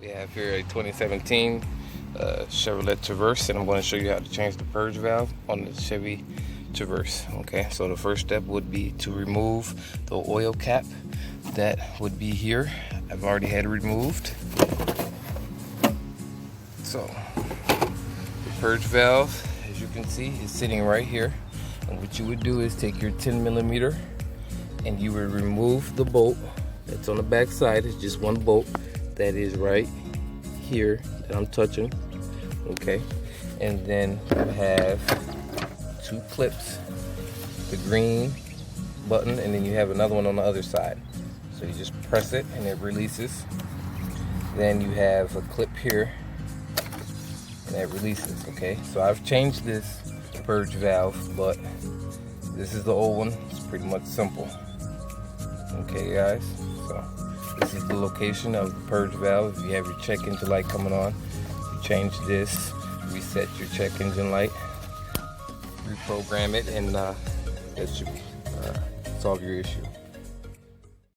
We have here a 2017 Chevrolet Traverse, and I'm going to show you how to change the purge valve on the Chevy Traverse. Okay, so the first step would be to remove the oil cap that would be here. I've already had it removed. So the purge valve, as you can see, is sitting right here. And what you would do is take your 10mm and you would remove the bolt that's on the back side. It's just one bolt that is right here that I'm touching. Okay, and then you have two clips, the green button, and then you have another one on the other side. So you just press it and it releases. Then you have a clip here and that releases. Okay, so I've changed this purge valve, but this is the old one. It's pretty much simple. Okay guys, so this is the location of the purge valve. If you have your check engine light coming on, you change this, reset your check engine light, reprogram it, and that should solve your issue.